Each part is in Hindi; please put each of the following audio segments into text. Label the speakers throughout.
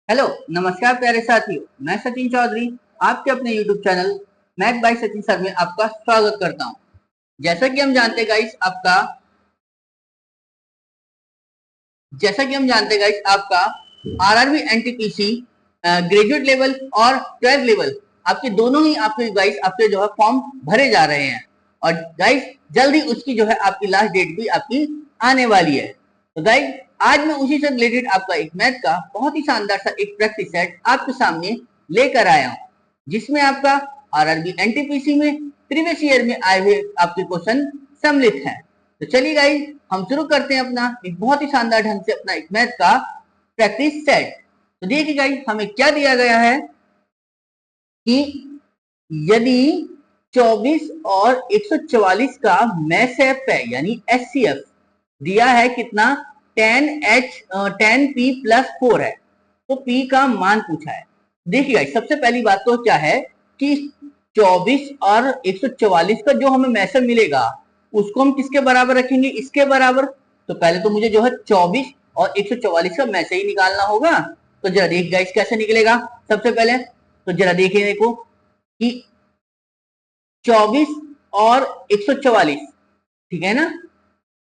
Speaker 1: हेलो, नमस्कार प्यारे साथियों। मैं सचिन चौधरी आपके अपने YouTube channel math bye Sachin sir में आपका स्वागत करता हूं। जैसा कि हम जानते हैं गाइस आपका आरआरबी एनटीपीसी ग्रेजुएट लेवल और 12th लेवल आपके दोनों ही आपके गाइस आपके जो है फॉर्म भरे जा रहे हैं और गाइस जल्दी उसकी जो है आपकी लास्ट डेट भी आपकी आने वाली है। तो गाइस आज मैं उसी से रिलेटेड आपका एक मैथ का बहुत ही शानदार सा एक प्रैक्टिस सेट आपके सामने लेकर आया हूं, जिसमें आपका आरआरबी एनटीपीसी में प्रीवियस ईयर में आए हुए आपके क्वेश्चन सम्मिलित हैं। तो चलिए गाइस हम शुरू करते हैं अपना एक बहुत ही शानदार ढंग से अपना एक मैथ का प्रैक्टिस सेट। तो देखिए गाइस हमें क्या दिया गया है कि यदि 24 और 144 का मैसेप है यानी एचसीएफ दिया है कितना 10p प्लस 4 है, तो p का मान पूछा है। देखिए गाइस सबसे पहली बात तो क्या है कि 24 और 144 का जो हमें मैसेप मिलेगा उसको हम किसके बराबर रखेंगे, इसके बराबर। तो पहले तो मुझे जो है 24 और 144 का मैसेज ही निकालना होगा। तो जरा देख गाइस कैसे निकलेगा। सबसे पहले तो जरा देखिए देखो कि 24 और 144 ठीक है ना।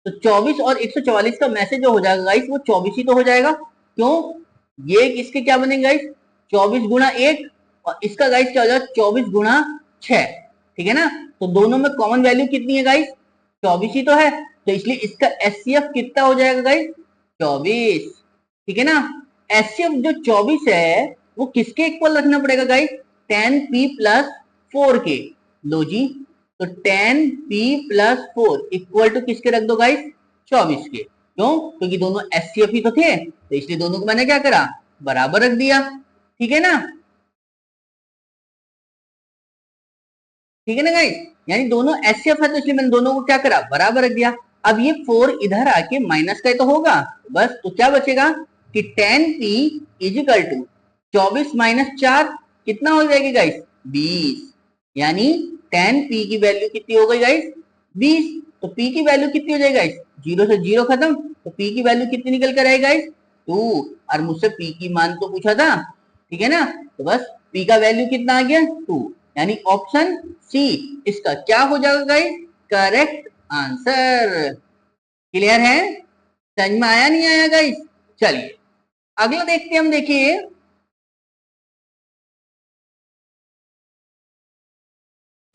Speaker 1: तो 24 और 144 का मैसेज जो हो जाएगा गाइस वो 24 ही तो हो जाएगा। क्यों, ये इसके क्या बनेंगे गाइस 24 गुणा 1 और इसका गाइस क्या हो जाएगा 24 गुणा 6, ठीक है ना। तो दोनों में कॉमन वैल्यू कितनी है गाइस 24 ही तो है, तो इसलिए इसका एचसीएफ कितना हो जाएगा गाइस 24, ठीक है ना। एचसीएफ जो 24 है वो किसके इक्वल रखना पड़ेगा गाइस 10p प्लस 4 के। लो जी, तो 10p प्लस 4 इक्वल टू किसके रख दो गाइस 24 के। क्यों, क्योंकि दोनों एचसीएफ ही तो थे, तो इसलिए दोनों को मैंने क्या करा बराबर रख दिया, ठीक है ना। ठीक है ना गाइस, यानी दोनों एचसीएफ है तो इसलिए मैंने दोनों को क्या करा बराबर रख दिया। अब ये 4 इधर आके माइनस का तो होगा बस, तो क्या बचेगा कि 10p इजिकल टू 24 माइनस 4 कितना हो जाएगी गाइस 20, यानी 10p की वैल्यू कितनी हो गई गाइस 20। तो p की वैल्यू कितनी हो जाएगी गाइस, जीरो से जीरो खत्म, तो p की वैल्यू कितनी निकल कर आएगी गाइस 2। और मुझसे p की मान तो पूछा था, ठीक है ना। तो बस p का वैल्यू कितना आ गया 2, यानी ऑप्शन सी इसका क्या हो जाएगा गाइस करेक्ट आंसर। क्लियर है, समझ में आया नहीं आया गाइस। चलिए अगला देखते हैं हम। देखिए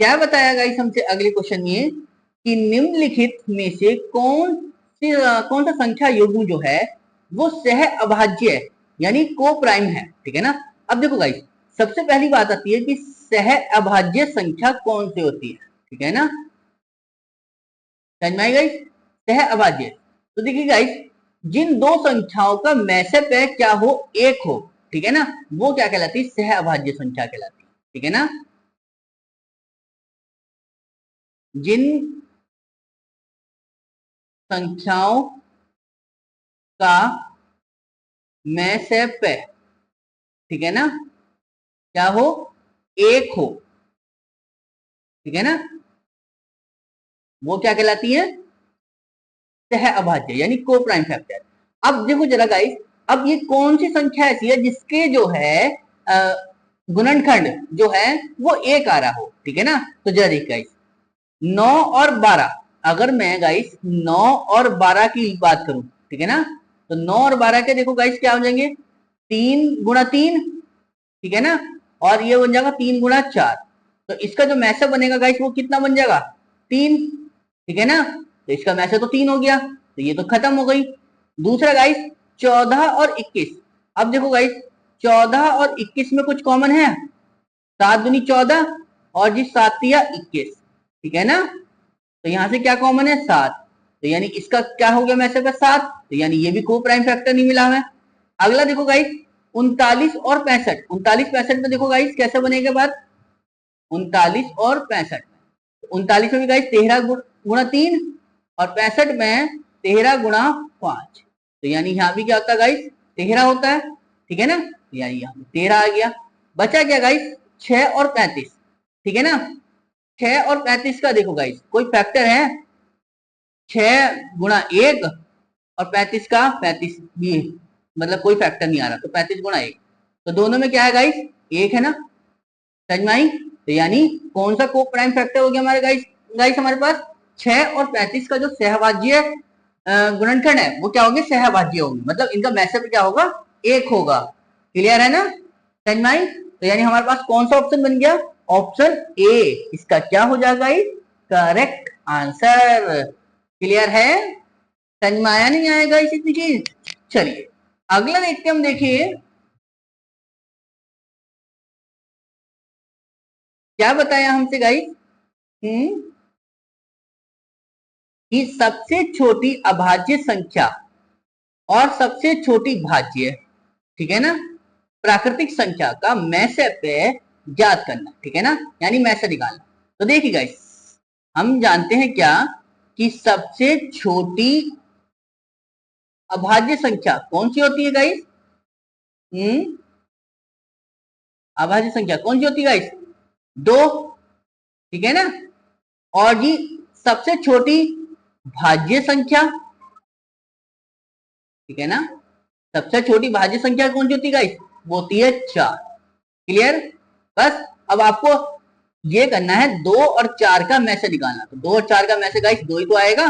Speaker 1: क्या बताया गाइस हमसे अगले क्वेश्चन में कि निम्नलिखित में से कौन सा संख्या युग्म जो है वो सह अभाज्य यानी को प्राइम है, ठीक है ना। अब देखो गाइस सबसे पहली बात आती है कि सह अभाज्य संख्या कौन सी होती है, ठीक है ना। समझ में आई गाइस, सह अभाज्य। तो देखिए गाइस जिन दो संख्याओं का मैसेप है क्या हो एक हो, ठीक है ना, वो क्या कहलाती है सह अभाज्य संख्या कहलाती है, ठीक है ना। जिन संख्याओं का मैसेप है, ठीक है ना, क्या हो एक हो, ठीक है ना, वो क्या कहलाती है सह अभाज्य यानी को प्राइम फैक्टर। अब देखो जरा गाइस, अब ये कौन सी संख्या ऐसी है जिसके जो है गुणनखंड जो है वो एक आ रहा हो, ठीक है ना। तो जरा देख गाइस 9 और 12, अगर मैं गाइस 9 और 12 की बात करूं, ठीक है ना, तो 9 और 12 के देखो गाइस क्या हो जाएंगे 3 गुणा 3, ठीक है ना, और ये बन जाएगा 3 गुणा 4। तो इसका जो मैसेज बनेगा गाइस वो कितना बन जाएगा 3, ठीक है ना। तो इसका मैसेज तो 3 हो गया, तो ये तो खत्म हो गई। दूसरा गाइस 14 और 21, अब देखो गाइस 14 और 21 में कुछ कॉमन है, 7 दूनी 14 और जी 7 तिया 21, ठीक है ना। तो यहां से क्या कॉमन है 7, तो यानी इसका क्या हो गया मैसेज का 7, तो यानी ये भी को प्राइम फैक्टर नहीं मिला हमें। अगला देखो गाइस 39 और 65, 39 65 में देखो गाइस कैसे बनेगा बात 39 और 65, 39 में भी गाइस 13 गुणा 3 और 65 में 13 गुणा 5, तो यानी यहाँ भी क्या होता है गाइस 13 होता है, ठीक है ना। यानी यहाँ 13 आ गया। बचा क्या गाइस 6 और 35, ठीक है ना। 6 और 35 का देखो गाइस कोई फैक्टर है 6 गुणा 1 और 35 का 35 भी मतलब कोई फैक्टर नहीं आ रहा, तो 35 गुणा 1, तो दोनों में क्या है गाइस, एक है ना, समझ में आई। तो यानी कौन सा को प्राइम फैक्टर हो गया हमारे गाइस, हमारे पास 6 और 35 का जो सहभाज्य गुणनखंड है वो क्या होंगे, सहभाज्य होंगे, मतलब इनका मैसेज क्या होगा, एक होगा। क्लियर है ना, समझ में आई। तो यानी हमारे पास कौन सा ऑप्शन बन गया, ऑप्शन ए इसका क्या हो जाएगा, करेक्ट आंसर। क्लियर है, समझ में आया नहीं आएगा इसी चीज। चलिए अगला देखते हम, देखिए क्या बताया हमसे गाइस, कि सबसे छोटी अभाज्य संख्या और सबसे छोटी भाज्य, ठीक है ना, प्राकृतिक संख्या का मैसेप ज्ञात करना, ठीक है ना, यानी मैसेज निकालना। तो देखिए गाइस, हम जानते हैं क्या कि सबसे छोटी अभाज्य संख्या कौन सी होती है गाइस, अभाज्य संख्या कौन सी होती है गाइस, 2, ठीक है ना। और जी सबसे छोटी भाज्य संख्या, ठीक है ना, सबसे छोटी भाज्य संख्या कौन सी होती है गाइस, वो होती है 4। क्लियर, बस अब आपको ये करना है 2 और 4 का मैसेज निकालना। तो 2 और 4 का मैसेज गाइस 2 ही तो आएगा,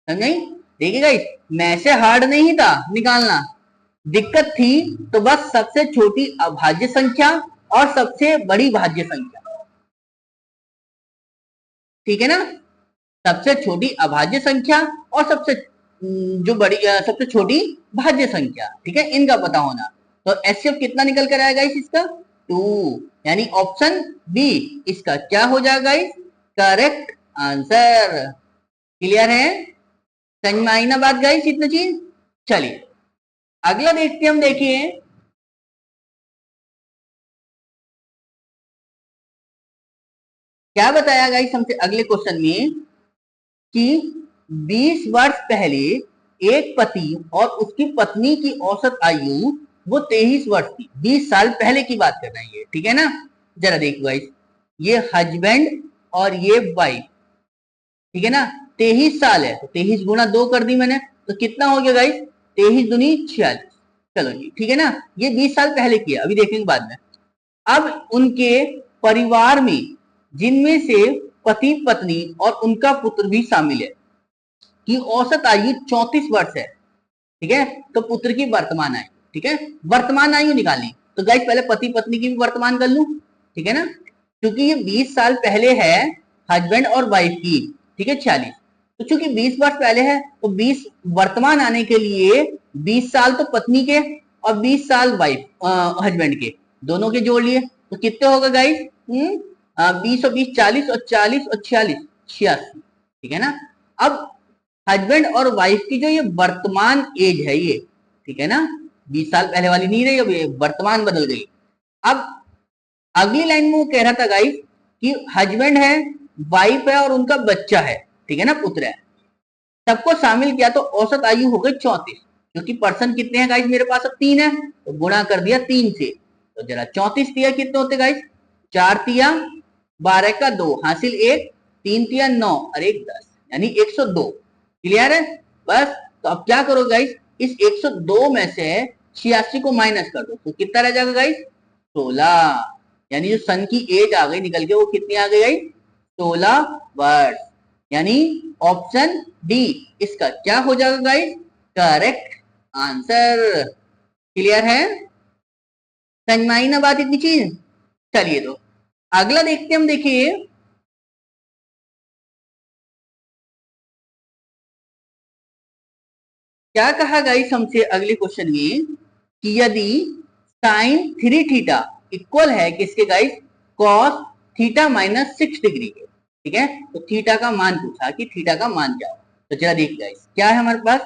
Speaker 1: समझ। देखिए गाइस, मैसेज हार्ड नहीं था निकालना, दिक्कत थी तो बस सबसे छोटी अभाज्य संख्या और सबसे बड़ी भाज्य संख्या, ठीक है ना, सबसे छोटी अभाज्य संख्या और सबसे जो बड़ी सबसे छोटी भाज्य संख्या, ठीक है, इनका पता होना। तो एचसीएफ कितना निकल कर आएगा इस इसका 2, यानी ऑप्शन बी इसका क्या हो जाएगा, इस करेक्ट आंसर। क्लियर है, समझ में आई ना बात गाइस इतना चीज। चलिए अगला देखते हम, देखिए क्या बताया गाइस हमसे अगले क्वेश्चन में, कि 20 वर्ष पहले एक पति और उसकी पत्नी की औसत आयु वो 23 वर्ष थी, 20 साल पहले की बात कर रहे हैं ये, ठीक है ना। जरा देखो गाइस, ये हस्बैंड और ये वाइफ, ठीक है ना, 23 साल है तो 23 गुना 2 कर दी मैंने, तो कितना हो गया गाइस, 23 दूनी 46। चलो जी, ठीक है ना, ये 20 साल पहले किया, अभी देखेंगे बाद में। अब उनके परिवार में जिनमें से पति पत्नी और उनका पुत्र भी शामिल है, की औसत आयु 34 वर्ष है, ठीक है। तो पुत्र की वर्तमान आयु, ठीक है, वर्तमान आयु निकालनी। तो गाइस पहले पति पत्नी की भी वर्तमान कर लूं, ठीक है ना, क्योंकि ये 20 साल पहले है हस्बैंड और वाइफ की, ठीक है, 46। तो चूंकि 20 वर्ष पहले है तो 20 वर्तमान आने के लिए 20 साल तो पत्नी के और 20 साल वाइफ हस्बैंड के, दोनों के जोड़ लिए तो कितने होगा गाइस, 20 और 20 40 और 40 और 46 86, ठीक है ना। अब हस्बैंड और वाइफ की जो ये वर्तमान एज है ये, ठीक है ना, 20 साल पहले वाली नहीं रही, अब ये वर्तमान बदल गई। अब अगली लाइन में वो कह रहा था गाइस कि हस्बैंड है, वाइफ है और उनका बच्चा है, ठीक है ना, पुत्र है, सबको शामिल किया तो औसत आयु हो गई 34। क्योंकि पर्सन कितने हैं गाइस मेरे पास, अब 3 है तो गुणा कर दिया 3 से, तो जरा 34 दिया कितने होते गाइस, 4 तिया 12 का 2 हासिल 1, 3 तिया 9 और 1 10, यानी 102। क्लियर है, बस। तो अब क्या करो गाइस, इस 102 में से 86 को माइनस कर दो तो कितना रह जाएगा गाइस, 16, यानी जो सन की एज आ गई निकल के वो कितनी आ गई गाइस, 16 वर्ष, यानी ऑप्शन डी इसका क्या हो जाएगा गाइस, करेक्ट आंसर। क्लियर है, समझ में आई ना बात इतनी चीज। चलिए तो अगला देखते हम, देखिए क्या कहा गाइस हमसे अगले क्वेश्चन में, कि यदि साइन 3 थीटा इक्वल है किसके guys, cos theta minus 6 degree के, ठीक है। तो थीटा का मान पूछा कि थीटा का मान क्या हो, तो जरा देख गाइस क्या है हमारे पास,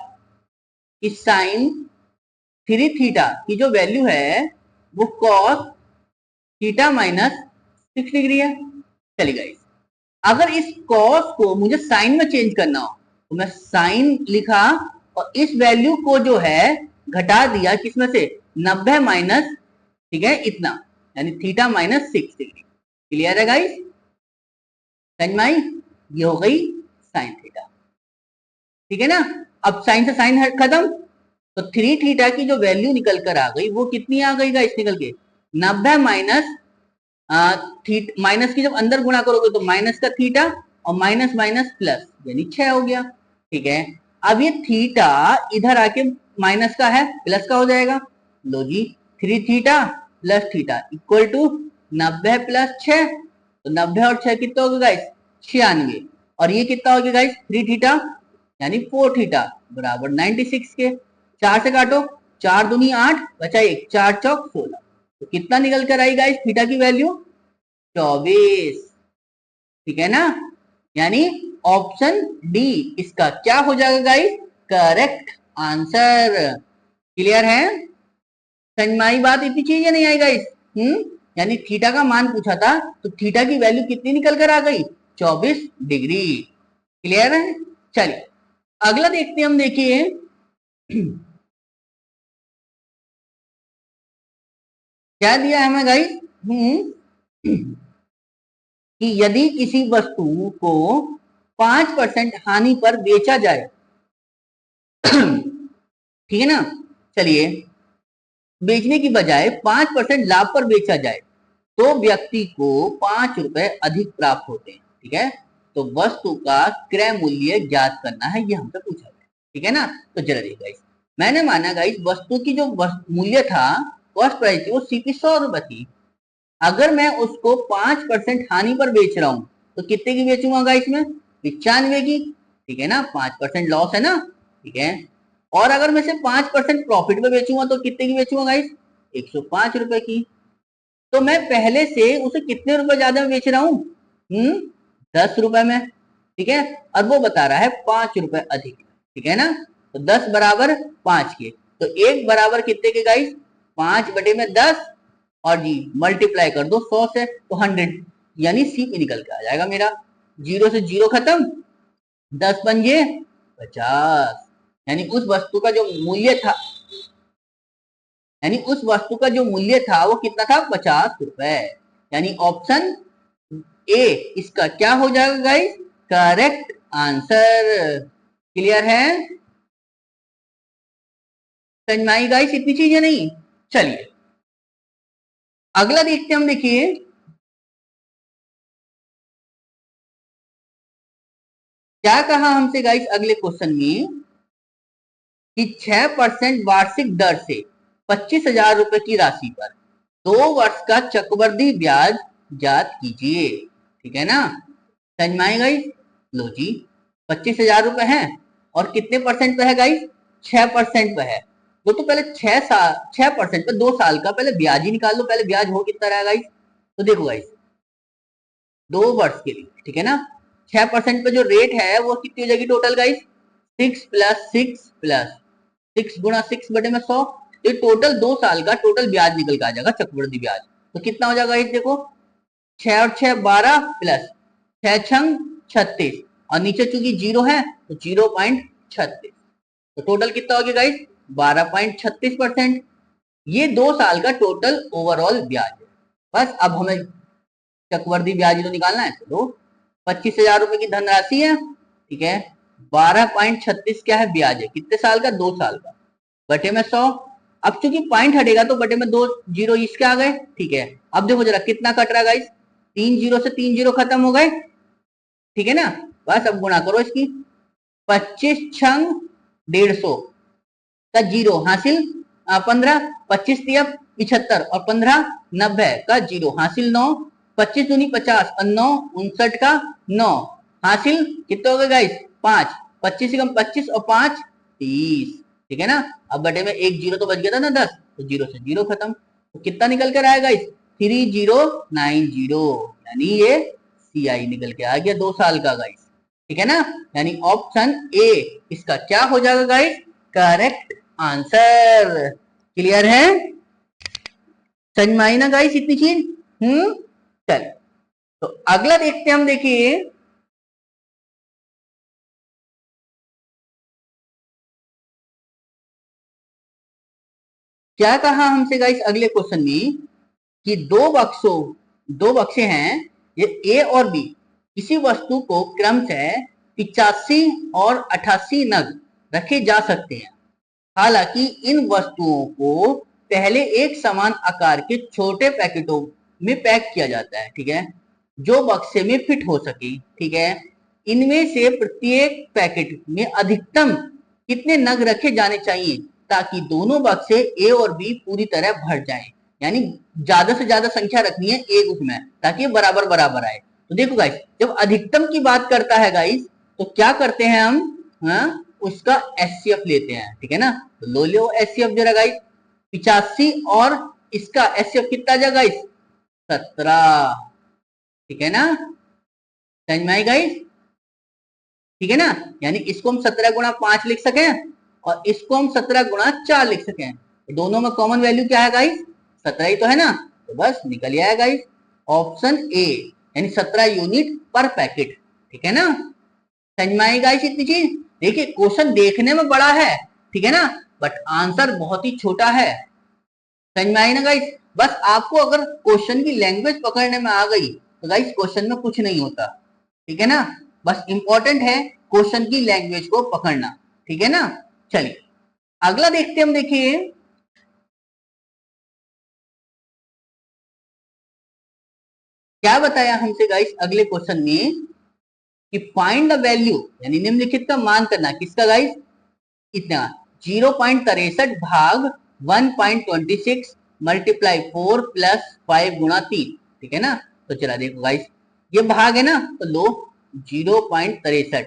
Speaker 1: कि साइन 3 थीटा की जो वैल्यू है वो कॉस थीटा माइनस 6 डिग्री है। चलिए गाइस, अगर इस कॉस को मुझे साइन में चेंज करना हो तो मैं साइन लिखा और इस वैल्यू को जो है घटा दिया किसमें से, 90 माइनस, ठीक है, इतना, यानी थीटा माइनस 6 डिग्री। क्लियर है गाइस, समझ में आई, ये हो गई साइन थीटा, ठीक है ना। अब साइन से साइन खत्म, तो 3 थीटा की जो वैल्यू निकल कर आ गई वो कितनी आ गई गाइस निकल के 90 माइनस माइनस की जब अंदर गुणा करोगे तो माइनस का थीटा और माइनस माइनस प्लस यानी 6 हो गया। ठीक है, अब ये थीटा इधर आके माइनस का है प्लस का हो जाएगा। लो जी 3 theta plus theta equal to 90 plus 6, तो 90 और 6 कितना हो गया गाइस 96, और ये कितना हो गया गाइस 3 थीटा यानी 4 थीटा बराबर 96 के। 4 से काटो, 4 दूनी 8 बचा 1, 4 चौक 16, तो कितना निकल कर आई गाइस थीटा की वैल्यू 24। ठीक है ना, यानी ऑप्शन डी इसका क्या हो जाएगा गाइस करेक्ट आंसर। क्लियर है, समझ में आई बात, इतनी चीज नहीं आई गाइस। यानी थीटा का मान पूछा था तो थीटा की वैल्यू कितनी निकल कर आ गई 24 डिग्री। क्लियर है, चलिए अगला देखते हैं हम। देखिए क्या दिया है हमें गाइस कि यदि किसी वस्तु को 5% हानि पर बेचा जाए ठीक है ना, चलिए बेचने की बजाय 5% लाभ पर बेचा जाए तो व्यक्ति को 5 रुपए अधिक प्राप्त होते हैं। ठीक है, तो वस्तु का क्रय मूल्य ज्ञात करना है, ये हमसे पूछा गया। ठीक है ना, तो जरा देखिए गाइस, मैंने माना गाइस वस्तु की जो मूल्य था कॉस्ट प्राइस थी वो सीपी 100 रुपए थी। अगर मैं उसको 5% हानि पर बेच रहा हूं तो कितने की बेचूंगा गाइस में 95 की। ठीक है ना, 5% लॉस है ना। ठीक है, और अगर मैं सिर्फ 5% प्रॉफिट में बेचूंगा तो कितने की बेचूंगा गाइस 105 रुपए की। तो मैं पहले से उसे कितने रुपए ज्यादा में बेच रहा हूँ 10 रुपए में। ठीक है, और वो बता रहा है 5 रुपए अधिक। ठीक है ना, तो 10 बराबर 5 के, तो 1 बराबर कितने के गाइस 5 बटे में 10, और जी मल्टीप्लाई कर दो 100 से तो 100, यानी सी पे निकल के आ जाएगा मेरा। 0 से 0 खत्म, 10 पंजे 50, यानी उस वस्तु का जो मूल्य था, यानी उस वस्तु का जो मूल्य था वो कितना था 50 रुपए। यानी ऑप्शन ए इसका क्या हो जाएगा गाइस करेक्ट आंसर। क्लियर है, समझ में आई गाइस, इतनी चीजें नहीं। चलिए अगला देखते हैं हम। देखिए क्या कहा हमसे गाइस अगले क्वेश्चन में कि 6% वार्षिक दर से 25,000 रुपए की राशि पर 2 वर्ष का चक्रवृद्धि ब्याज ज्ञात कीजिए। ठीक है ना, समझ में आई गाइस। लो जी 25,000 रुपए है और कितने परसेंट पे है गाइस 6% पे है। वो तो पहले 6% पे 2 साल का पहले ब्याज ही निकाल लो, पहले ब्याज हो कितना रहा गाइस। तो देखो गाइस 2 वर्ष के लिए, ठीक है ना, 6% पे जो रेट है वो कितनी हो जाएगी टोटल गाइस 6 प्लस 6 प्लस 6 गुणा 6 बटे में 100, तो टोटल 2 साल का टोटल ब्याज निकल के आ जाएगा चक्रवृद्धि ब्याज। तो कितना हो जाएगा गाइस देखो 6 और 6 12 प्लस 6 छंग 36, और नीचे चूंकि 0 है तो 0.36, तो टोटल कितना हो गया गाइस 12.36%। ये 2 साल का टोटल ओवरऑल ब्याज है। बस अब हमें चक्रवृद्धि ब्याज तो निकालना है। चलो 25,000 रुपए की धनराशि है, ठीक है, 12.36 क्या है ब्याज है, कितने साल का 2 साल का, बटे में 100। अब चूंकि पॉइंट हटेगा तो बटे में 2 जीरो इसके आ गए। ठीक है, अब देखो जरा कितना कट रहा है गाइस 3 जीरो से 3 जीरो खत्म हो गए। ठीक है ना, बस अब गुणा करो इसकी 25 छंग 150 का जीरो हासिल 15, 25 दिया 75 और 15 90 का जीरो हासिल 9, 25 दूनी 50 और 9 59 का 9 हासिल कितने हो गए गाइस 5, 25 से कम 25 और 5 30। ठीक है ना, अब बटे में एक जीरो तो बच गया था ना 10, तो जीरो से जीरो खत्म, तो कितना निकल कर आएगा गाइस 3090, यानी ये सी आई निकल के आ गया 2 साल का गाइस। ठीक है ना, यानी ऑप्शन ए इसका क्या हो जाएगा गाइस करेक्ट आंसर। क्लियर है, समझ में आई ना गाइस इतनी चीज। चल तो अगला देखते हैं हम। देखिए क्या कहा हमसे गाइस अगले क्वेश्चन में कि दो बक्से हैं, ये ए और बी, किसी वस्तु को क्रम से 85 और 88 नग रखे जा सकते हैं। हालांकि इन वस्तुओं को पहले एक समान आकार के छोटे पैकेटों में पैक किया जाता है, ठीक है, जो बक्से में फिट हो सके, ठीक है। इनमें से प्रत्येक पैकेट में अधिकतम कितने नग रखे जाने चाहिए ताकि दोनों बक्से ए और बी पूरी तरह भर जाएं? यानी ज्यादा से ज्यादा संख्या रखनी है एक उसमें ताकि ये बराबर बराबर आए। तो देखो गाइस, जब अधिकतम की बात करता है गाइस तो क्या करते हैं हम, हाँ, उसका एचसीएफ लेते हैं, ठीक है ना। तो लो लो एचसीएफ जरा गाइस, 85 और इसका एचसीएफ कितना आ जाएगा गाइस, 17, ठीक है ना। समझ में आई गाइस, ठीक है ना। यानी इसको हम 17 गुणा 5 लिख सके और इसको हम 17 गुणा 4 लिख सके। तो दोनों में कॉमन वैल्यू क्या है गाइस, 17 ही तो है ना। तो बस निकल आया गाइस ऑप्शन ए, यानी 17 यूनिट पर पैकेट, ठीक है ना। समझ में आई गाइस इतनी चीज। देखिए क्वेश्चन देखने में बड़ा है, ठीक है ना, बट आंसर बहुत ही छोटा है। समझ में आई ना गाइस। बस आपको अगर क्वेश्चन की लैंग्वेज पकड़ने में आ गई तो गाइस क्वेश्चन में कुछ नहीं होता, ठीक है ना। बस इंपॉर्टेंट है क्वेश्चन की लैंग्वेज को पकड़ना, ठीक है ना। चलिए अगला देखते हैं हम। देखिए क्या बताया हमसे गाइस अगले क्वेश्चन में कि फाइंड द वैल्यू, यानी निम्नलिखित का मान करना, किसका गाइस, इतना 0.63 भाग 1.26 मल्टीप्लाई 4 प्लस 5 गुणा 3, ठीक है ना। तो चला देखो गाइस, ये भाग है ना, तो लो 0.63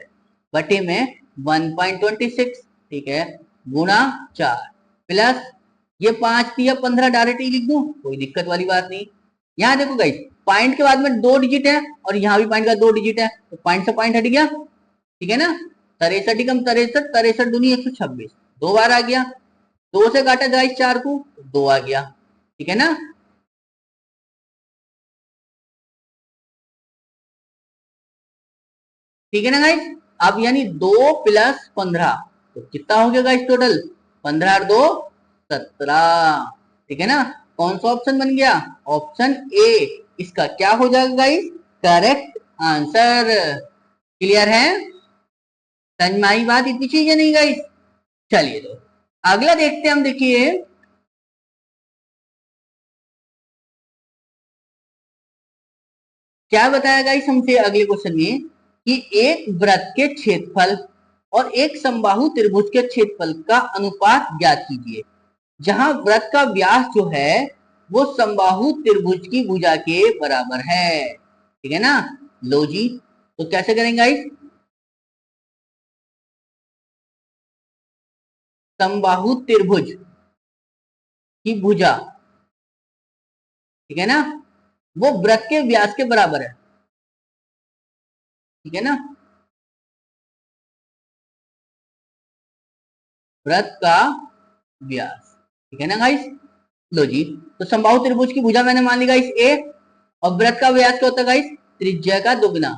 Speaker 1: बटे में 1.26, ठीक है, गुणा 4 प्लस ये 5 दिया 15 डायरेक्ट ही लिख दूं, कोई दिक्कत वाली बात नहीं। यहाँ देखो गाइस, पॉइंट के बाद में 2 डिजिट है और यहाँ भी पॉइंट का 2 डिजिट है, तो पॉइंट से पॉइंट हट गया, ठीक है ना। 63 कम 63, 63 दूनी 126, 2 बार आ गया। 2 से काटा गाइस 4 को, 2 आ गया, ठीक है ना। ठीक है ना गाइस। अब यानी 2 प्लस 15, तो कितना हो गया गाइस टोटल, 15 और 2 17, ठीक है ना। कौन सा ऑप्शन बन गया, ऑप्शन ए इसका क्या हो जाएगा गाइस, करेक्ट आंसर। क्लियर है, समझ में आई बात, इतनी चीजें नहीं गाइस। चलिए तो अगला देखते हैं हम। देखिए क्या बताया गाइस हमसे अगले क्वेश्चन में कि एक वृत्त के क्षेत्रफल और एक समबाहु त्रिभुज के क्षेत्रफल का अनुपात ज्ञात कीजिए जहां वृत्त का व्यास जो है वो समबाहु त्रिभुज की भुजा के बराबर है, ठीक है ना। लो जी, तो कैसे करेंगे गाइस, समबाहु त्रिभुज की भुजा, ठीक है ना, वो वृत्त के व्यास के बराबर है, ठीक है ना। वृत्त का व्यास, ठीक है ना गाइस। लो जी, तो समबाहु त्रिभुज की भुजा मैंने मान ली गाइस ए, और वृत्त का व्यास क्या होता है गाइस, त्रिज्या का दुगना,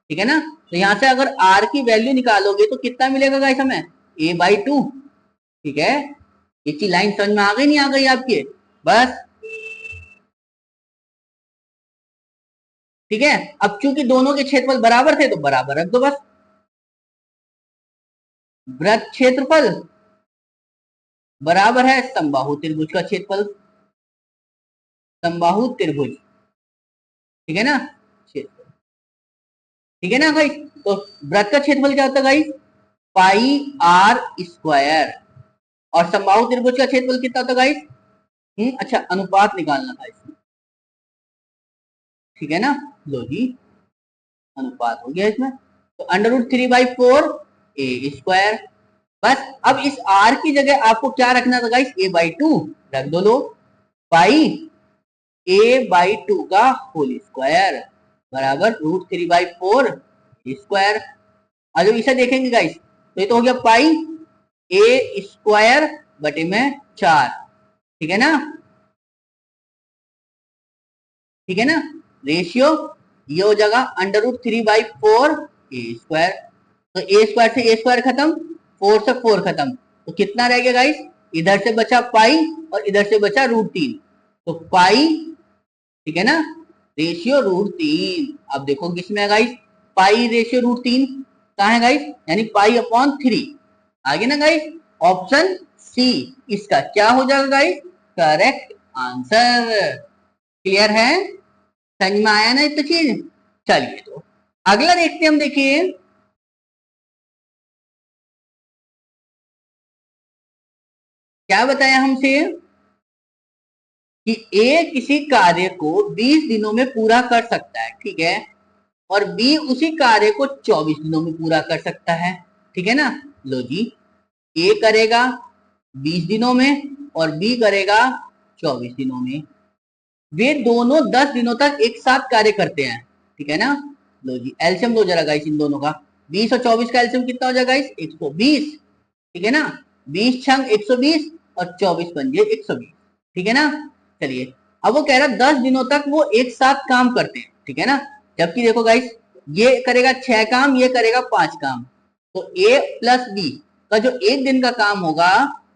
Speaker 1: ठीक है ना। तो यहां से अगर आर की वैल्यू निकालोगे तो कितना मिलेगा गाइस हमें, a/2, ठीक है। इसी लाइन समझ में आ गई नहीं आ गई आपके, बस ठीक है। अब चूंकि दोनों के क्षेत्रफल बराबर थे तो बराबर रख दो बस। वृत्त क्षेत्रफल बराबर है समबाहु त्रिभुज का क्षेत्रफल, समबाहु त्रिभुज, ठीक है ना, क्षेत्रफल, ठीक है ना गाइस। तो वृत्त का क्षेत्रफल क्या होता है गाइस, पाई आर स्क्वायर, और समबाहु त्रिभुज का क्षेत्रफल कितना होता है गाइस, अच्छा अनुपात निकालना था इसमें, ठीक है ना। लो जी, अनुपात हो गया इसमें, तो √3/4 ए स्क्वायर। बस अब इस आर की जगह आपको क्या रखना था गाइस, a/2 रख दो, लो पाई a/2 का होल स्क्वायर बराबर √3/4 स्क्वायर। अब जब इसे देखेंगे गाइस तो ये तो हो गया पाई ए स्क्वायर बटे में 4, ठीक है ना, ठीक है ना। रेशियो ये हो जाएगा √3/4 ए स्क्वायर, तो ए स्क्वायर से ए स्क्वायर खत्म, 4 से 4 खत्म, तो कितना रह गया गाइस, इधर से बचा पाई और इधर से बचा √3, तो पाई, ठीक है ना, रेशियो √3। अब देखो किसमें है गाइस, पाई रेशियो √3 कहाँ है गाइस, यानी पाई अपॉन 3, आगे ना गाइस, ऑप्शन सी इसका क्या हो जाएगा गाइस, करेक्ट आंसर। क्लियर है, समझ में आया ना इतना चीज। चलिए तो अगला देखते हैं हम। देखिए क्या बताया हमसे कि ए किसी कार्य को 20 दिनों में पूरा कर सकता है, ठीक है, और बी उसी कार्य को 24 दिनों में पूरा कर सकता है, ठीक है ना। लो जी, ए करेगा 20 दिनों में और बी करेगा 24 दिनों में। वे दोनों 10 दिनों तक एक साथ कार्य करते हैं, ठीक है ना। लो जी, एल्सियम लो जरा गाइस इन दोनों का। 20 और 24 का एल्सियम कितना हो जाएगा गाइस, 120, ठीक है ना। 20 छंग 120 और 24 पंजे 120, ठीक है ना। चलिए, अब वो कह रहा है 10 दिनों तक वो एक साथ काम करते हैं, ठीक है ना। जबकि देखो गाइस, ये करेगा 6 काम, ये करेगा 5 काम, तो ए प्लस बी का जो एक दिन का काम होगा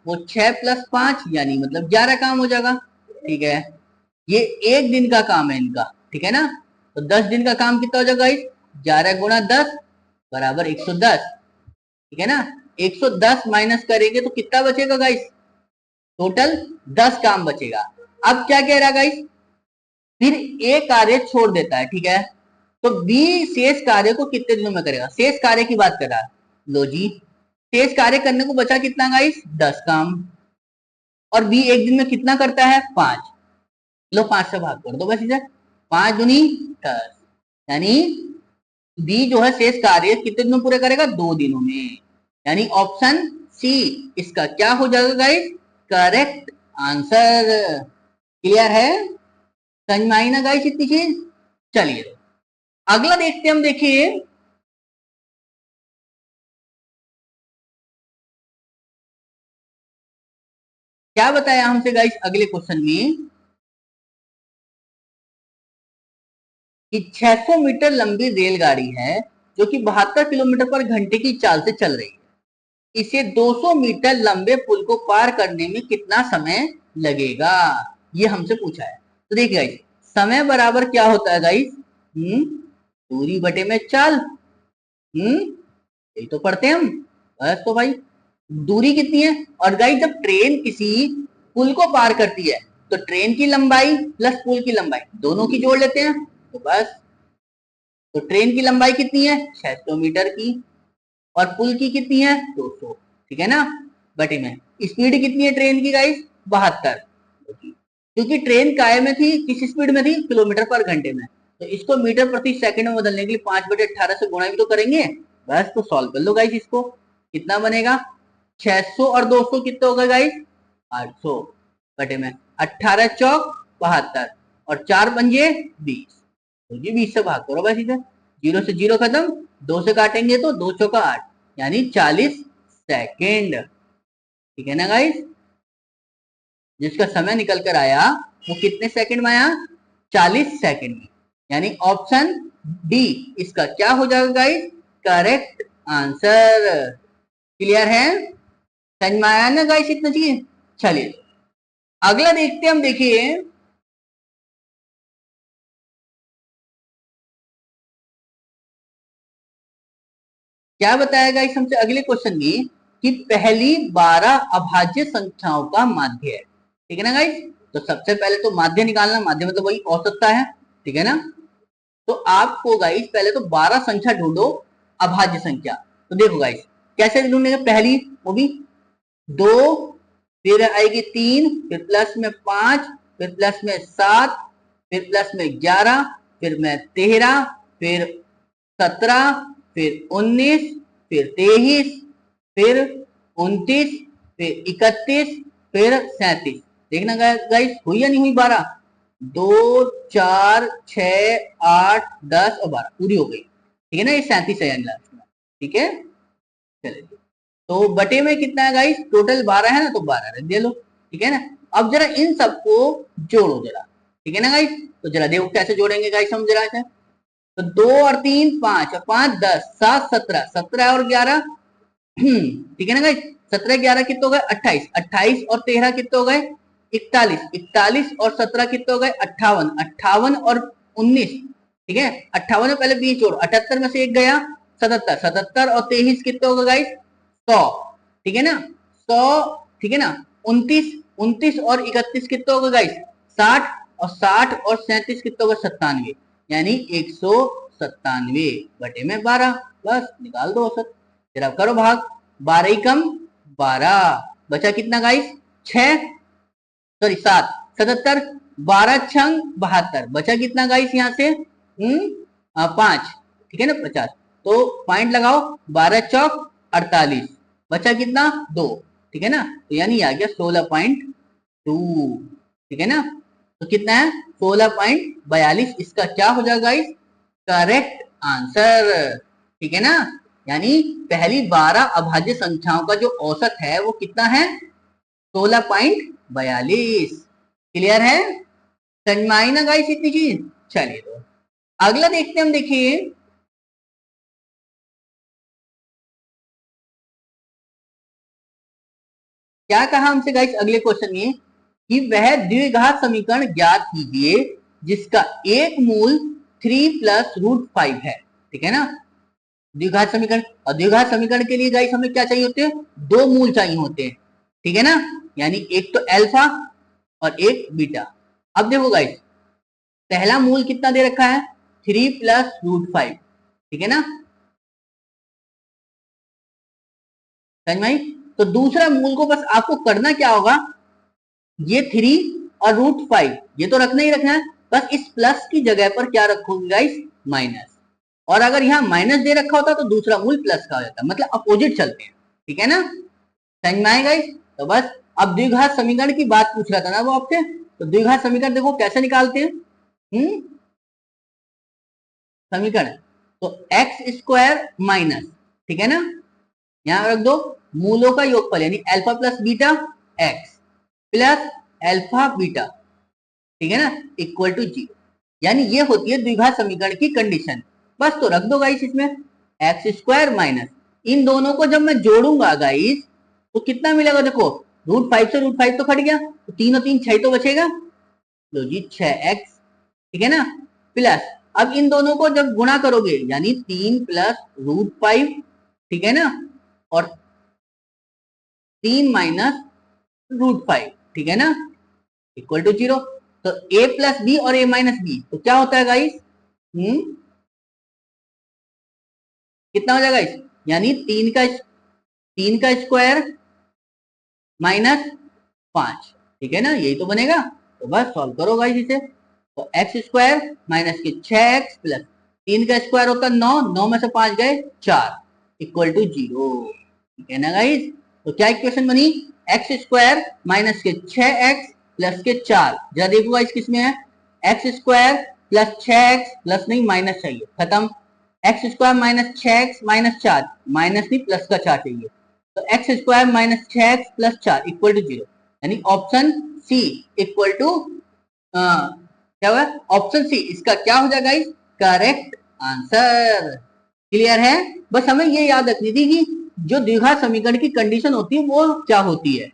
Speaker 1: वो 6 प्लस 5 यानी मतलब 11 काम हो जाएगा, ठीक है। ये एक दिन का काम है इनका, ठीक है ना। तो 10 दिन का काम कितना हो जाएगा गाइस, 11 गुणा 10 बराबर 110, ठीक है ना। 110 माइनस करेंगे तो कितना बचेगा गाइस, टोटल 10 काम बचेगा। अब क्या कह रहा है गाइस, फिर ए कार्य छोड़ देता है, ठीक है, तो बी शेष कार्य को कितने दिनों में करेगा, शेष कार्य की बात कर रहा है। लो जी, शेष कार्य करने को बचा कितना गाइस, 10 काम, और बी एक दिन में कितना करता है, 5। लो 5 से भाग कर दो बस इसे, 5 दूनी 10, यानी बी जो है शेष कार्य कितने दिनों पूरे करेगा, 2 दिनों में, यानी ऑप्शन सी इसका क्या हो जाएगा गाइस, करेक्ट आंसर। क्लियर है, समझ में आई ना गाइस इतनी चीज। चलिए अगला देखते हैं हम। देखिए क्या बताया हमसे गाइस अगले क्वेश्चन में कि 600 मीटर लंबी रेलगाड़ी है जो कि 72 किलोमीटर पर घंटे की चाल से चल रही है। इसे 200 मीटर लंबे पुल को पार करने में कितना समय लगेगा, ये हमसे पूछा है। तो देखिए गाइस, समय बराबर क्या होता है गाइस, दूरी बटे में चाल, यही तो पढ़ते हैं हम। बस तो भाई दूरी कितनी है, और गाइस जब ट्रेन किसी पुल को पार करती है तो ट्रेन की लंबाई प्लस पुल की लंबाई दोनों की जोड़ लेते हैं, तो बस। तो ट्रेन की लंबाई कितनी है, 600 मीटर की, और पुल की कितनी है, 200, ठीक है ना। बटे में स्पीड कितनी है ट्रेन की गाइस, 72, क्योंकि ट्रेन काय में थी, किस स्पीड में थी, किलोमीटर पर घंटे में, तो इसको मीटर प्रति सेकंड में बदलने के लिए 5/18 से गुणा भी तो करेंगे। बस तो सॉल्व कर लो गाइस इसको, कितना बनेगा, 600 और 200 कितना होगा गाइस, 800, बटे में 18 चौक 72 और 4 पंजे 20, तो जी 20 से भाग करो बस इधर, 0 से 0 खत्म, 2 से काटेंगे तो 2 चौका 8 यानी 40 सेकेंड, ठीक है ना गाइस। जिसका समय निकल कर आया वो कितने सेकंड में आया, 40 सेकंड में, यानी ऑप्शन डी इसका क्या हो जाएगा गाइस, करेक्ट आंसर। क्लियर है, समझ में आया ना गाइस इतना चीज। चलिए अगला देखते हैं हम। देखिए क्या बताया गाइस हमसे अगले क्वेश्चन में कि पहली 12 अभाज्य संख्याओं का माध्य है, ठीक है ना गाइस। तो सबसे पहले तो माध्य निकालना, माध्य मतलब वही औसतता है, ठीक है ना। तो आपको गाइस पहले तो 12 संख्या ढूंढो अभाज्य संख्या। तो देखो गाइस कैसे ढूंढेंगे, पहली वो भी 2, फिर आएगी 3, फिर प्लस में 5, फिर प्लस में 7, फिर प्लस में 11, फिर में 13, फिर 17, फिर 19, फिर 23, फिर 29, फिर 31, फिर 37। देखना गाइस हुई या नहीं हुई, 12, 2, 4, 6, 8, 10 और 12 पूरी हो गई, ठीक है ना। ये 37 है यानी लास्ट में, ठीक है। चलिए तो बटे में कितना है गाइस, टोटल 12 है ना, तो 12 रख दे लो, ठीक है ना। अब जरा इन सबको जोड़ो जरा, ठीक है ना गाइस। तो जरा देखो कैसे जोड़ेंगे गाइस हम जरा से। तो 2 और 3 5 और 5 10, 7 17, 17 और 11 ठीक है ना गाइस। 17 11 कितने हो गए, 28, 28 और 13 कितने हो गए, 41, 41 और 17 कितने हो गए, 58, 58 और 19, ठीक है। 58 में पहले 20 जोड़ो, 78 में से एक गया, 77, 77 और 23 कितने हो गए गाइस, 100, ठीक है ना। 100 ठीक है ना। 29 29 और 31 कितना होगा गाइस? 60, और 60 और 37 कितना होगा? 97, यानी 197 बटे में 12। बस निकाल दो औसत। फिर अब करो भाग, 12 ही कम 12, बचा कितना गाइस? 6, सॉरी 7, 77, 12 छंग 72, बचा कितना गाइस यहाँ से? 5, ठीक है ना, 50। तो पॉइंट लगाओ, 12 चौक 48, बचा कितना? 2, ठीक है ना। तो यानी आ गया 16.2, ठीक है ना। तो कितना है? 16.42, इसका क्या हो जाएगा गाइस? करेक्ट आंसर, ठीक है ना। यानी पहली 12 अभाज्य संख्याओं का जो औसत है वो कितना है? 16.42। क्लियर है? समझ में आई ना गाइस इतनी चीज? चलिए तो अगला देखते हैं हम। देखिए क्या कहा हमसे गाइस अगले क्वेश्चन में, कि वह द्विघात समीकरण ज्ञात कीजिए जिसका एक मूल 3 + √5 है, ठीक है ना। द्विघात समीकरण, और द्विघात समीकरण के लिए गाइस हमें क्या चाहिए होते हैं? 2 मूल चाहिए होते हैं, ठीक है ना। यानी एक तो अल्फा और एक बीटा। अब देखो गाइस, पहला मूल कितना दे रखा है? 3 + √5, ठीक है ना, समझ में आई? तो दूसरा मूल को बस आपको करना क्या होगा, ये 3 और √5 ये तो रखना ही रखना है, बस इस प्लस की जगह पर क्या रखोगे गाइस? माइनस। और अगर यहाँ माइनस दे रखा होता तो दूसरा मूल प्लस का हो जाता, मतलब अपोजिट चलते हैं, ठीक है ना। समझ में आए गाइस? तो बस अब द्विघात समीकरण की बात पूछ रहा था ना वो आपसे, तो द्विघात समीकरण देखो कैसे निकालते हैं। समीकरण, तो x² माइनस, ठीक है ना, यहां रख दो मूलों का योगफल, यानी alpha plus beta x plus alpha beta, ठीक है ना, इक्वल टू 0। यानी ये होती है द्विघात समीकरण की कंडीशन। बस तो रख दो गाइस इसमें x² माइनस, इन दोनों को जब मैं जोड़ूंगा गाइस तो कितना मिलेगा? देखो √5 से √5 तो कट गया, तो 3 और 3 6 तो बचेगा, लो जी 6x, ठीक है ना, प्लस अब इन दोनों को जब गुणा करोगे यानी 3 + √5, ठीक है ना, और 3 - √5, ठीक है ना, इक्वल टू 0। तो a + b और a - b तो क्या होता है गाइस? कितना हो जाएगा गाइस? यानी 3 का स्क्वायर -5, ठीक है ना, यही तो बनेगा। तो बस सॉल्व करो गाइस इसे। तो x² माइनस के 6x प्लस 3 का स्क्वायर होता है 9, 9 में से 5 गए 4, इक्वल टू 0, ठीक है ना गाइस। तो क्या इक्वेशन बनी? x² माइनस के 6x प्लस के 4, जरा देखो गाइस किसमें है? x² प्लस 6x प्लस नहीं माइनस चाहिए, खत्म। x² minus 6x minus 4, minus नहीं प्लस का 4 चाहिए, तो x² minus 6x plus 4 equal to 0, यानी ऑप्शन सी इक्वल टू, क्या हुआ? ऑप्शन सी इसका क्या हो जाएगा गाइस? Correct answer. क्लियर है? बस हमें ये याद रखनी थी कि जो द्विघात समीकरण की कंडीशन होती है वो क्या होती है,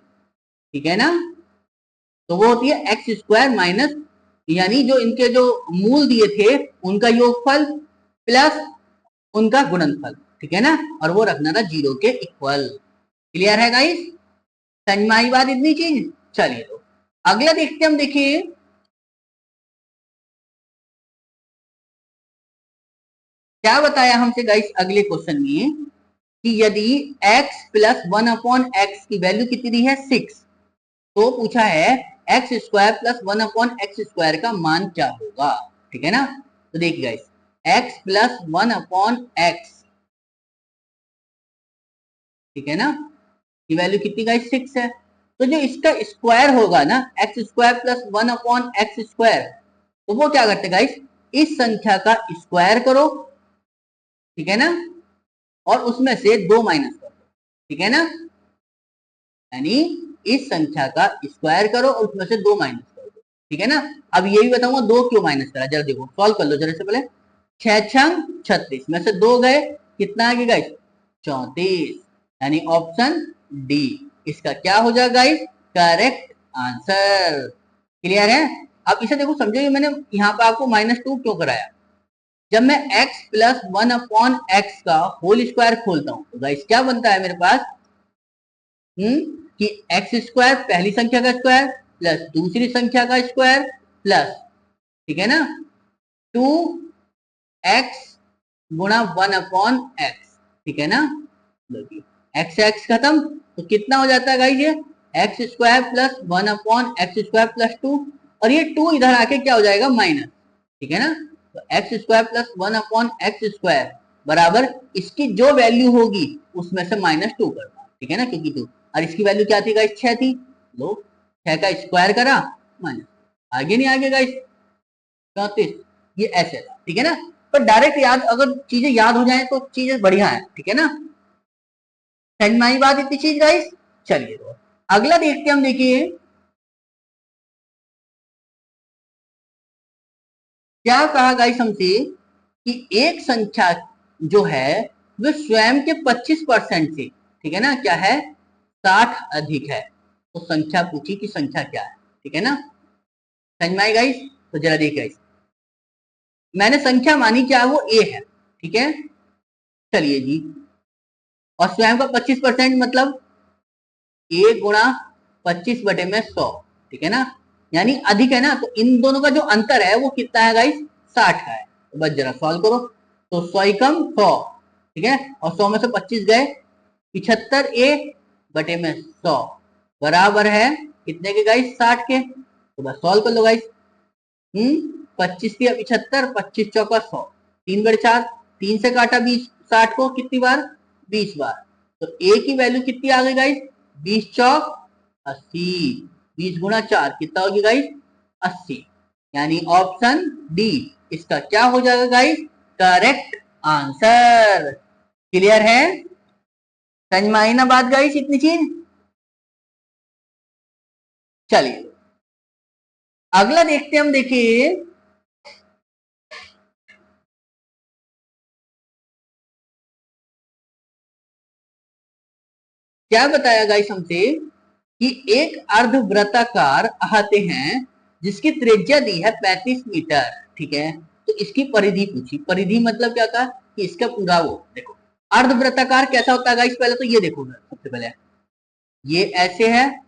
Speaker 1: ठीक है ना। तो वो होती है x² माइनस, यानी जो इनके जो मूल दिए थे उनका योगफल प्लस उनका गुणनफल, ठीक है ना, और वो रखना था 0 के इक्वल। क्लियर है गाइस? समझ में आई बात इतनी चीज? चलिए तो अगला देखते हैं हम। देखिए क्या बताया हमसे गाइस अगले क्वेश्चन में, कि यदि x + 1/x की वैल्यू कितनी दी है? 6, तो पूछा है x² + 1/x² का मान क्या होगा, ठीक है ना। तो देखिए गाइस, x + 1/x, ठीक है ना, की वैल्यू कितनी गाइस? 6 है। तो जो इसका स्क्वायर होगा ना, x² + 1/x², तो वो क्या करते गाइस? इस संख्या का स्क्वायर करो, ठीक है ना, और उसमें से 2 माइनस कर दो, ठीक है ना, यानी इस संख्या का स्क्वायर करो और उसमें से 2 माइनस कर दो, ठीक है ना। अब ये भी बताऊंगा 2 क्यों माइनस करा, जरा देखो सॉल्व कर लो जरा से पहले। 6 छंग 36 में से 2 गए, कितना आ गया गाइस? 34, यानी ऑप्शन डी इसका क्या हो जाएगा गाइस? Correct answer. क्लियर है? अब इसे देखो समझो, ये मैंने यहाँ पे आपको -2 क्यों कराया? जब मैं x + 1/x का होल स्क्वायर खोलता हूं तो गाइस क्या बनता है मेरे पास? कि एक्स स्क्वायर पहली संख्या का स्क्वायर प्लस दूसरी संख्या का स्क्वायर प्लस, ठीक है ना, 2x गुणा 1/x, ठीक है ना। एक्स एक्स खत्म तो कितना हो जाता है गाइस, ये x square plus 1/x² plus 2, और ये 2 इधर आके क्या हो जाएगा, माइनस, ठीक है ना। तो एक्स स्क्वायर प्लस 1/x² बराबर इसकी जो वैल्यू होगी उसमें से -2 करना, ठीक है ना, क्योंकि 2, और इसकी वैल्यू क्या थी गाइस, 6 थी, लो 6 का स्क्वायर करा माइनस, आगे नहीं आगे गाइस 34, ये ऐसे था, ठीक है ना। पर डायरेक्ट याद, अगर चीजें याद हो जाए तो चीजें बढ़िया है, ठीक है ना। समझ में आई बात इतनी चीज गाइस। चलिए तो अगला देखते हम, देखिए क्या कहा गाइस हमसे कि एक संख्या जो है वो स्वयं के 25% से, ठीक है ना, क्या है, 60 अधिक है, तो संख्या पूछी कि संख्या क्या है, ठीक है ना। समझ में आई गाइस। तो जरा देखिए गाइस, मैंने संख्या मानी क्या, वो ए है, ठीक है। चलिए जी, और स्वयं का 25% मतलब ए गुणा 25/100, ठीक है ना, यानी अधिक है ना, तो इन दोनों का जो अंतर है वो कितना है गाइस, 60 का है। तो बस जरा सॉल्व करो, तो 100 कम 100, ठीक है, और 100 में से 25 गए, 75a/100 बराबर है कितने के गाइस, 60 के। तो बस सॉल्व कर लो गाइस। 25 या 75, 25 चौका 100, 3/4, 3 से काटा 20, 60 को कितनी बार, 20 बार, तो ए की वैल्यू कितनी आ गई गाइस, 20 चौक 80, 20 गुणा 4 कितना होगी गाइस, 80, यानी ऑप्शन डी इसका क्या हो जाएगा गाइस, करेक्ट आंसर। क्लियर है, समझ में आई ना बात गाइस इतनी चीज। चलिए अगला देखते हम, देखिए क्या बताया गाइस हमसे कि एक अर्धवृत्ताकार आते हैं जिसकी त्रिज्या दी है 35 मीटर, ठीक है, तो इसकी परिधि पूछी, परिधि मतलब क्या था कि इसका पूरा वो देखो, अर्धवृत्ताकार कैसा होता है गाइस, पहले तो ये देखो सबसे पहले, ये ऐसे है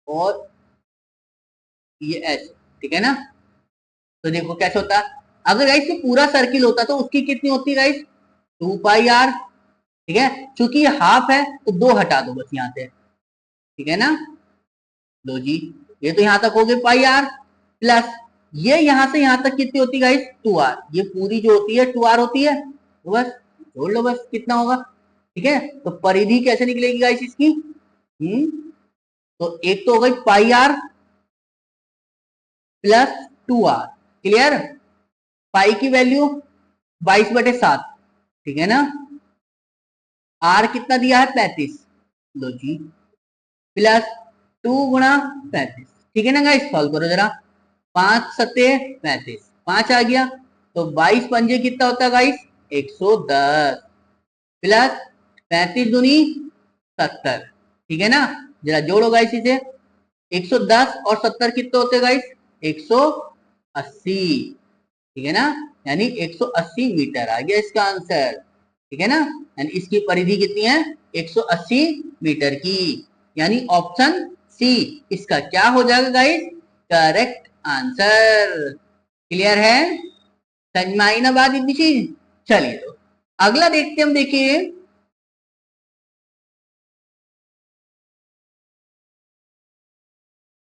Speaker 1: और ये ऐसे, ठीक है ना। तो देखो कैसे होता है, अगर गाइस ये पूरा सर्किल होता तो उसकी कितनी होती है गाइस, 2πr, ठीक है, चूंकि ये हाफ है तो 2 हटा दो बस यहाँ से, ठीक है ना। लो जी, ये तो यहां तक हो गए πr, प्लस ये यहां से यहां तक कितनी होती है गाइस, 2r, ये पूरी जो होती है 2r होती है, तो बस जोड़ लो बस कितना होगा, ठीक है। तो परिधि कैसे निकलेगी गाइस इसकी, तो एक तो हो गई πr प्लस 2r, क्लियर। पाई की वैल्यू 22/7, ठीक है ना, आर कितना दिया है 35, लो जी, प्लस 2 गुणा 35, ठीक है ना गाइस, सॉल्व करो जरा, 5 सत्ते 35, 5 आ गया, तो 22 पंजे कितना होता है गाइस, 110, प्लस 35 दूनी 70, ठीक है ना। जरा जोड़ो गाइस इसे, 110 और 70 कितने होते हैं गाइस, 180, ठीक है ना, यानी 180 मीटर आ गया इसका आंसर, ठीक है ना, यानी इसकी परिधि कितनी है, 180 मीटर की, यानी ऑप्शन सी इसका क्या हो जाएगा गाइस, करेक्ट आंसर। क्लियर है, समझ में आई ना बात इतनी चीज। चलिए तो अगला देखते हम, देखिए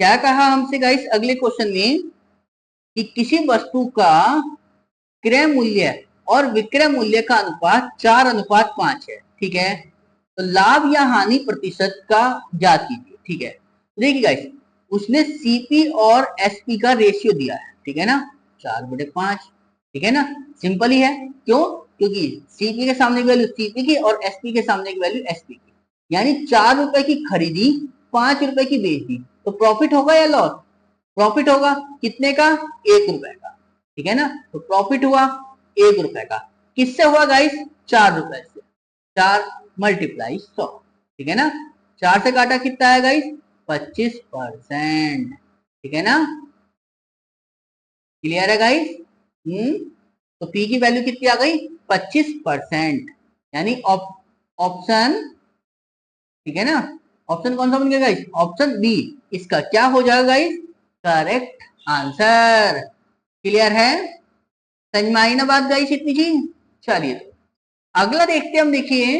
Speaker 1: क्या कहा हमसे गाइस अगले क्वेश्चन में कि किसी वस्तु का क्रय मूल्य और विक्रय मूल्य का अनुपात 4:5 है, ठीक है, तो लाभ या हानि प्रतिशत का ज्ञात कीजिए, ठीक है। देखिए गाइस, उसने सीपी और एसपी का रेशियो दिया है, ठीक है ना, 4/5, ठीक है ना, सिंपल ही है, क्यों, क्योंकि सीपी के सामने की वैल्यू सीपी की और एसपी के सामने की वैल्यू एसपी की, यानी 4 रुपए की खरीदी, 5 रुपए की बेच दी, तो प्रॉफिट होगा या लॉस, प्रॉफिट होगा, कितने का, 1 रुपए का, ठीक है ना, तो प्रॉफिट हुआ 1 रुपए का, किससे हुआ गाइस, 4 रुपए से, 4 × 100, ठीक है ना, 4 से काटा कितना है गाइस, 25%, ठीक है ना। क्लियर है गाइस, तो पी की वैल्यू कितनी आ गई, 25%, यानी ऑप्शन, ठीक है ना, ऑप्शन कौन सा बन गया गाइस? ऑप्शन बी इसका क्या हो जाएगा गाइस? Correct answer. क्लियर है? समझ में आई ना बात गाइस इतनी जी? चलिए तो अगला देखते हैं हम। देखिए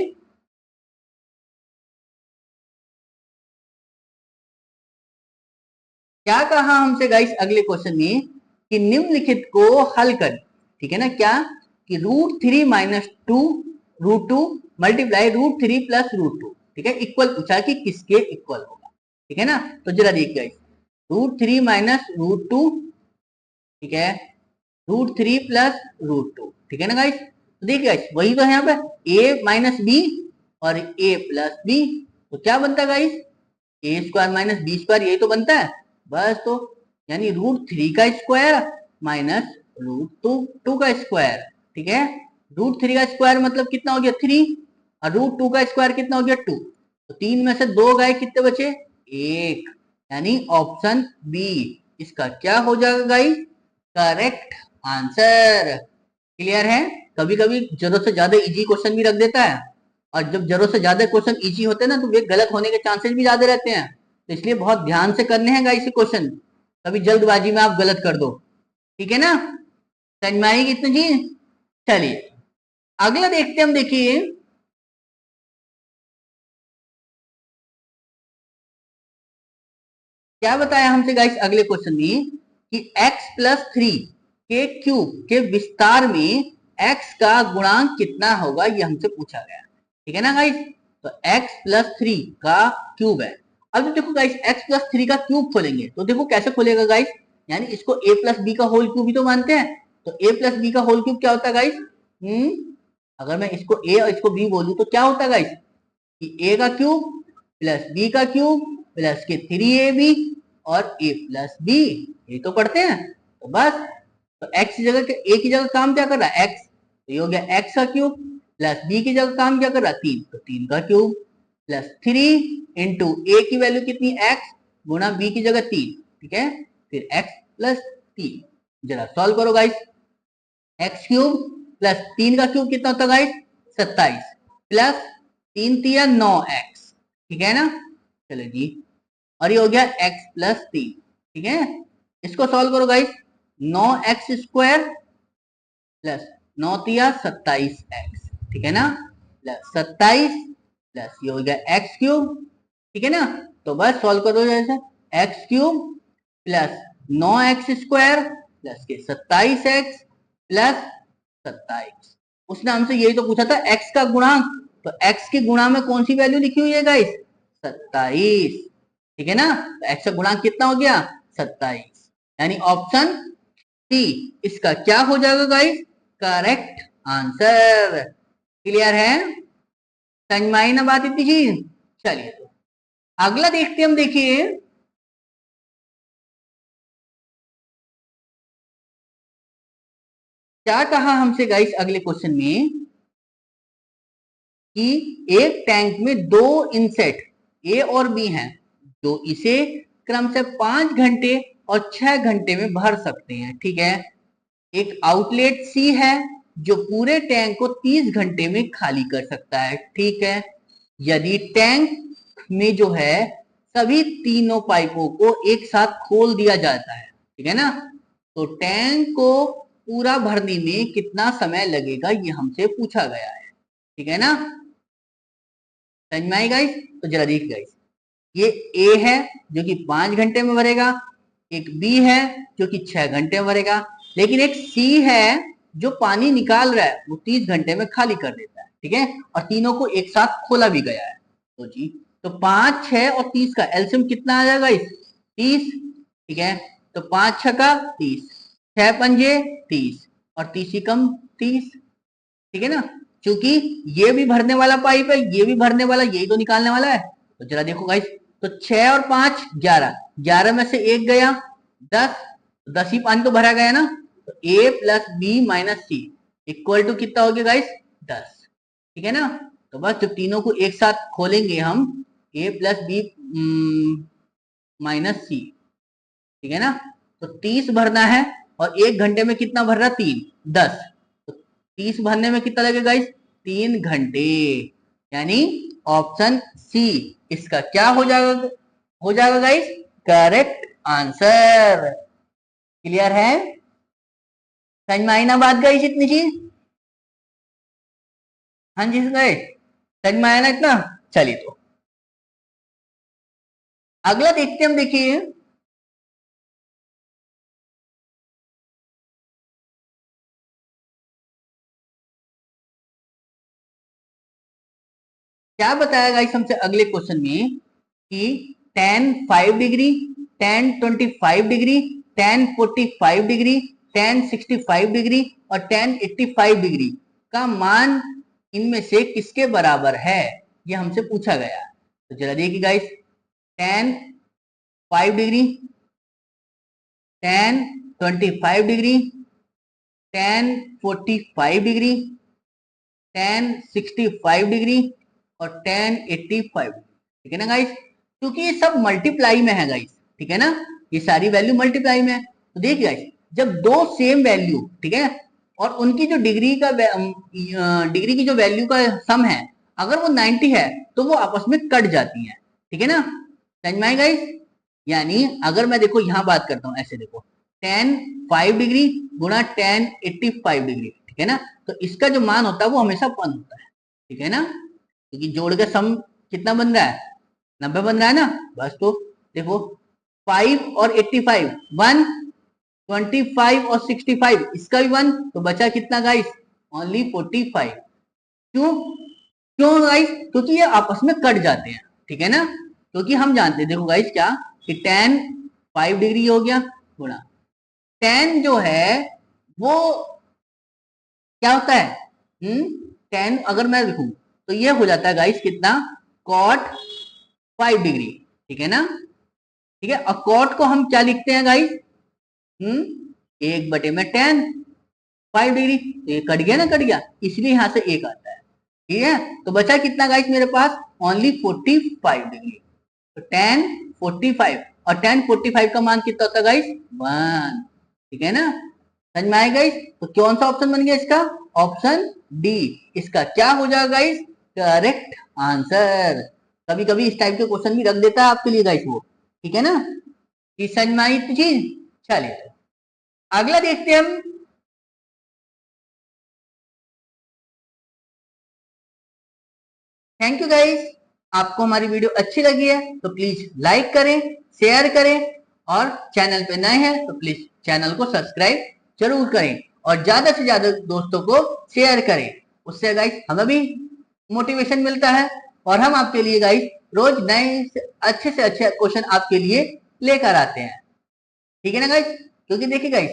Speaker 1: क्या कहा हमसे गाइस अगले क्वेश्चन में कि निम्नलिखित को हल कर। ठीक है ना? क्या कि √3 माइनस √2 मल्टीप्लाई √3 प्लस √2। ठीक है, इक्वल पूछा कि किसके इक्वल होगा। ठीक है ना? तो जरा देखिए गाइस, √3 माइनस √2, ठीक है, √3 प्लस √2। ठीक है ना गाइस? तो देखिए गाइस वही तो है यहाँ पे a माइनस बी और a प्लस बी। तो क्या बनता है गाइस? a² माइनस b², यही तो बनता है बस। तो यानी √3 का स्क्वायर माइनस √2 का स्क्वायर। ठीक है, √3 का स्क्वायर मतलब कितना हो गया? 3, और √2 का स्क्वायर कितना हो गया? 2। तो 3 में से 2 गए, कितने बचे? 1। यानी ऑप्शन बी इसका क्या हो जाएगा गाइस? Correct answer. क्लियर है? कभी कभी जरूरत से ज्यादा इजी क्वेश्चन भी रख देता है, और जब जरूरत से ज्यादा क्वेश्चन इजी होते हैं ना तो वे गलत होने के चांसेस भी ज्यादा रहते हैं। तो इसलिए बहुत ध्यान से करने हैं गाइस क्वेश्चन, कभी जल्दबाजी में आप गलत कर दो। ठीक है ना? समझ में आएगी इतनी जी? चलिए अगला देखते हैं हम। देखिए क्या बताया हमसे गाइस अगले क्वेश्चन में कि x+3 के क्यूब के विस्तार में x का गुणांक कितना होगा, ये हमसे पूछा गया। ठीक है ना गाइस? तो x+3 का क्यूब है। अब देखो गाइस x+3 का क्यूब खोलेंगे तो देखो कैसे खोलेगा गाइस, यानी इसको a+b का होल क्यूब ही तो मानते हैं। तो a+b का होल क्यूब क्या होता है गाइस? अगर मैं इसको a और इसको b बोलूं तो क्या होता है गाइस? कि a का क्यूब प्लस b का क्यूब प्लस के 3ab और a प्लस b, ये तो पढ़ते हैं। तो बस, तो x की जगह a की जगह काम क्या कर रहा है? x, तो ये हो गया x का क्यूब, प्लस b की जगह काम क्या कर रहा है? 3, तो 3 का क्यूब, प्लस 3 इंटू a की वैल्यू कितनी? x गुणा b की जगह 3। ठीक है, फिर x प्लस 3। जरा सॉल्व करो गाइस। एक्स क्यूब प्लस 3 का क्यूब कितना होता है गाइस? 27 plus 3 × 9x। ठीक है ना? चलो जी, और ये हो गया x प्लस 3। ठीक है, इसको सॉल्व करो गाइस। 9x² plus 9 × 27x। ठीक है ना? प्लस 27 प्लस ये हो गया x क्यूब। ठीक है ना? तो बस सॉल्व करो जैसे, x cube plus 9x² plus के 27x प्लस 27। उसने हमसे यही तो पूछा था x का गुणांक, तो x के गुणा में कौन सी वैल्यू लिखी हुई है गाइस? 27। ठीक है ना? तो x का गुणांक कितना हो गया? 27। यानी ऑप्शन सी इसका क्या हो जाएगा गाइस? Correct answer. क्लियर है? समझ में आई ना बात इतनी चीज? चलिए तो अगला देखते हैं हम। देखिए क्या कहा हमसे गाइस अगले क्वेश्चन में कि एक टैंक में 2 इनसेट ए और बी हैं जो इसे क्रम से 5 घंटे और 6 घंटे में भर सकते हैं। ठीक है, एक आउटलेट सी है जो पूरे टैंक को 30 घंटे में खाली कर सकता है। ठीक है, यदि टैंक में जो है सभी तीनों पाइपों को एक साथ खोल दिया जाता है, ठीक है ना, तो टैंक को पूरा भरने में कितना समय लगेगा, ये हमसे पूछा गया है। ठीक है ना? समझ में आई गाइस? तो जरा देखिए गाइस, ये ए है जो कि 5 घंटे में भरेगा, एक बी है जो कि 6 घंटे में भरेगा, लेकिन एक सी है जो पानी निकाल रहा है वो 30 घंटे में खाली कर देता है। ठीक है, और तीनों को एक साथ खोला भी गया है। तो जी, तो 5, 6 और 30 का एलसीएम कितना आ जाएगा इस? 30। ठीक है, तो 5 6 का 30, 6 पंजे 30 और 30 ही कम 30। ठीक है ना? क्योंकि ये भी भरने वाला पाइप है, ये भी भरने वाला, यही तो निकालने वाला है। तो जरा देखो गाइस, तो 6 और 5 11, 11 में से एक गया 10, 10 ही पानी तो भरा गया ना। तो a plus b minus c equal to कितना हो गया गाइस? 10। ठीक है ना? तो बस जब तीनों को एक साथ खोलेंगे हम, a प्लस बी माइनस सी, ठीक है ना, तो 30 भरना है और 1 घंटे में कितना भर रहा? 3, 10। तो 30 भरने में कितना लगेगा गाइस? 3 घंटे। यानी ऑप्शन सी इसका क्या हो जाएगा गाइस, करेक्ट आंसर। क्लियर है, समझ में आई ना बात गाइस इतनी चीज? हाँ जी गाइस, समझ में आया ना इतना? चलिए तो अगला देखते हैं हम। देखिए क्या बताया गाइस हमसे अगले क्वेश्चन में कि tan 5 degree, tan 25 degree, tan 45 degree, tan 65 degree और tan 85 डिग्री का मान इनमें से किसके बराबर है, ये हमसे पूछा गया। तो जरा देखिए guys, tan 5 degree, tan 25 degree, tan 45 degree, tan 65 degree और tan 85, ठीक है ना गाइस? क्योंकि ये सब मल्टीप्लाई में है गाइस, ठीक है ना, ये सारी वैल्यू मल्टीप्लाई में है। तो देखिए गाइस, जब दो सेम वैल्यू, ठीक है, और उनकी जो डिग्री की जो वैल्यू का सम है, अगर वो 90 है तो वो आपस में कट जाती है, ठीक है ना? समझ में आए गाइस? यानी अगर मैं देखो यहां बात करता हूं, ऐसे देखो, tan 5 डिग्री गुणा tan 85 डिग्री, ठीक है ना, तो इसका जो मान होता है वो हमेशा 1 होता है, ठीक है ना, क्योंकि जोड़ का सम कितना बन रहा है, 90 बन रहा है ना। बस तो देखो 5 और 85 1, 25 और 65 इसका भी 1, तो बचा कितना गाइस, ओनली 45। क्यों क्यों गाइस? क्योंकि ये आपस में कट जाते हैं, ठीक है ना, क्योंकि हम जानते हैं, देखो गाइस क्या, कि tan 5 डिग्री हो गया गुणा tan जो है वो क्या होता है, tan अगर मैं लिखूं तो ये हो जाता है गाइस कितना, cot 5 डिग्री, ठीक है ना, ठीक है। और cot को हम क्या लिखते हैं गाइस, 1/tan 5 डिग्री, तो ये कट गया ना, कट गया, इसलिए यहां से 1 आता है, ठीक है। तो बचा कितना गाइस मेरे पास, ओनली 45 डिग्री। तो tan 45 और tan 45 का मान कितना होता है गाइस, 1, ठीक है ना। समझ में आएगा गाइस? तो कौन सा ऑप्शन बन गया इसका, ऑप्शन डी इसका क्या हो जाएगा गाइस, करेक्ट आंसर। कभी कभी इस टाइप के क्वेश्चन भी रख देता है आपके लिए गाइस वो, ठीक है ना, कि समझ में आई तो चीज। चलिए तो अगला देखते हैं हम। थैंक यू गाइस, आपको हमारी वीडियो अच्छी लगी है तो प्लीज लाइक करें, शेयर करें, और चैनल पे नए हैं तो प्लीज चैनल को सब्सक्राइब जरूर करें, और ज्यादा से ज्यादा दोस्तों को शेयर करें। उससे गाइस हमें भी मोटिवेशन मिलता है, और हम आपके लिए गाइस रोज नए से अच्छे क्वेश्चन आपके लिए लेकर आते हैं, ठीक है ना गाइस। क्योंकि देखिए गाइस,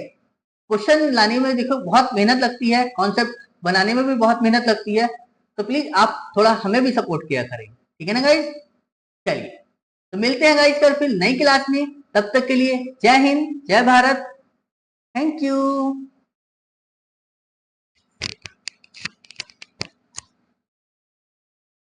Speaker 1: क्वेश्चन लाने में देखो बहुत मेहनत लगती है, कॉन्सेप्ट बनाने में भी बहुत मेहनत लगती है, तो प्लीज आप थोड़ा हमें भी सपोर्ट किया करें, ठीक है ना गाइस। चलिए तो मिलते हैं गाइस फिर नई क्लास में, तब तक के लिए जय हिंद, जय भारत, थैंक यू।